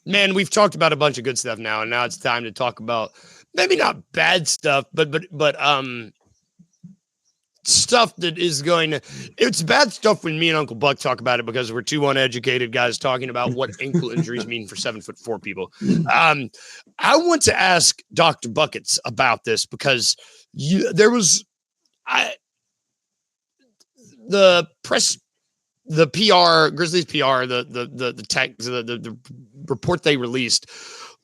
Man, we've talked about a bunch of good stuff now, and now it's time to talk about maybe not bad stuff, but stuff that is going to. It's bad stuff when me and Uncle Buck talk about it because we're two uneducated guys talking about what ankle injuries mean for 7'4" people. I want to ask Dr. Buckets about this because there was the press. The PR, Grizzlies PR, the report they released,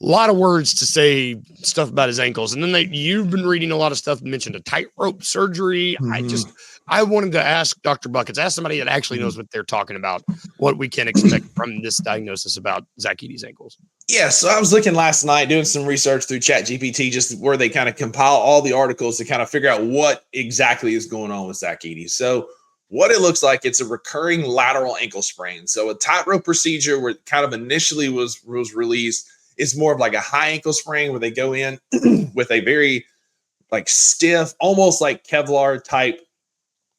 a lot of words to say stuff about his ankles. And then you've been reading a lot of stuff, mentioned a tightrope surgery. Mm-hmm. I wanted to ask Dr. Buckets, ask somebody that actually knows what they're talking about, what we can expect from this diagnosis about Zach Edey's ankles. Yeah, so I was looking last night doing some research through ChatGPT, just where they kind of compile all the articles to kind of figure out what exactly is going on with Zach Edey. So what it looks like, it's a recurring lateral ankle sprain. So a tightrope procedure where it kind of initially was released is more of like a high ankle sprain where they go in with a very like stiff, almost like Kevlar type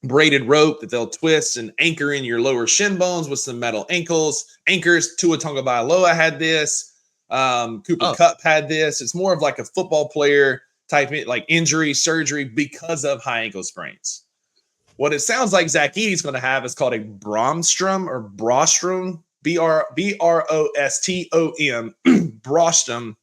braided rope that they'll twist and anchor in your lower shin bones with some metal anchors. Tua Tagovailoa had this. Cooper Kupp had this. It's more of like a football player type like injury surgery because of high ankle sprains. What it sounds like Zach Edey's going to have is called a Bromstrom or Brostrom, Brostom, Brostom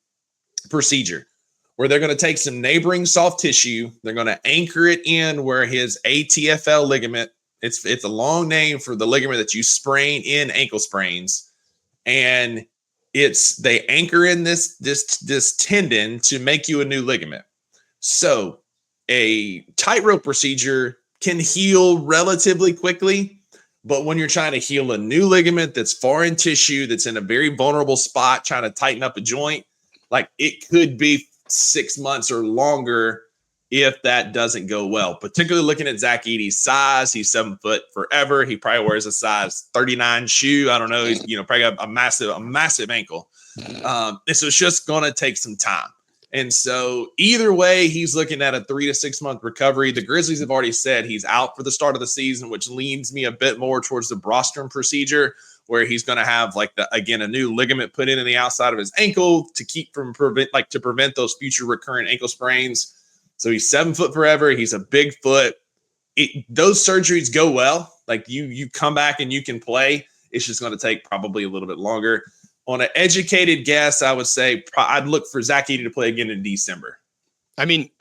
procedure, where they're going to take some neighboring soft tissue. They're going to anchor it in where his ATFL ligament, it's a long name for the ligament that you sprain in ankle sprains. And they anchor in this tendon to make you a new ligament. So a tightrope procedure can heal relatively quickly, but when you're trying to heal a new ligament that's foreign tissue, that's in a very vulnerable spot, trying to tighten up a joint, like it could be 6 months or longer if that doesn't go well. Particularly looking at Zach Edey's size, he's 7 foot forever. He probably wears a size 39 shoe. I don't know. He's probably got a massive ankle. And so it's just going to take some time. And so either way, he's looking at a 3 to 6 month recovery. The Grizzlies have already said he's out for the start of the season, which leans me a bit more towards the Brostrom procedure, where he's going to have a new ligament put in the outside of his ankle to prevent those future recurrent ankle sprains. So he's 7 foot forever. He's a big foot. Those surgeries go well. Like you come back and you can play. It's just going to take probably a little bit longer. On an educated guess, I would say I'd look for Zach Edey to play again in December. I mean,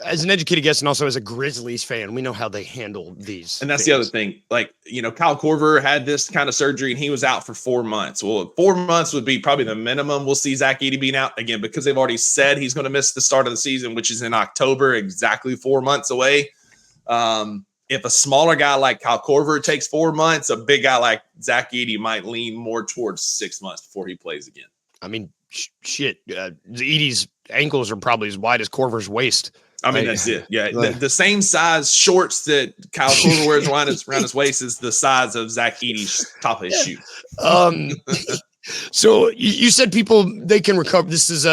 as an educated guess and also as a Grizzlies fan, we know how they handle these. And that's the other thing. Like, Kyle Korver had this kind of surgery and he was out for 4 months. Well, 4 months would be probably the minimum we'll see Zach Edey being out again, because they've already said he's going to miss the start of the season, which is in October, exactly 4 months away. If a smaller guy like Kyle Korver takes 4 months, a big guy like Zach Edey might lean more towards 6 months before he plays again. I mean, shit. Edey's ankles are probably as wide as Korver's waist. I mean, that's it. Yeah. The same size shorts that Kyle Korver wears around his waist is the size of Zach Edey's top of his shoe. So you said people, they can recover. This is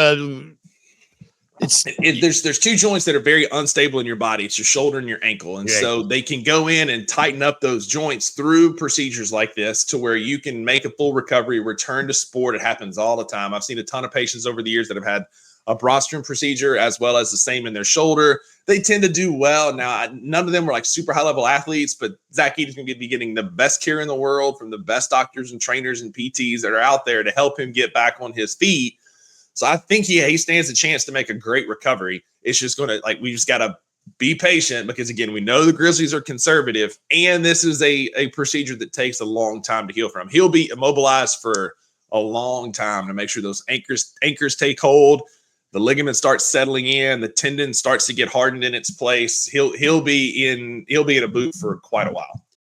there's two joints that are very unstable in your body. It's your shoulder and your ankle. And so they can go in and tighten up those joints through procedures like this to where you can make a full recovery, return to sport. It happens all the time. I've seen a ton of patients over the years that have had a Brostrom procedure as well as the same in their shoulder. They tend to do well. Now, none of them were like super high level athletes, but Zach Edey's going to be getting the best care in the world from the best doctors and trainers and PTs that are out there to help him get back on his feet. So I think he stands a chance to make a great recovery. It's just going to, we just got to be patient because, again, we know the Grizzlies are conservative, and this is a procedure that takes a long time to heal from. He'll be immobilized for a long time to make sure those anchors take hold. The ligament starts settling in. The tendon starts to get hardened in its place. He'll be in a boot for quite a while.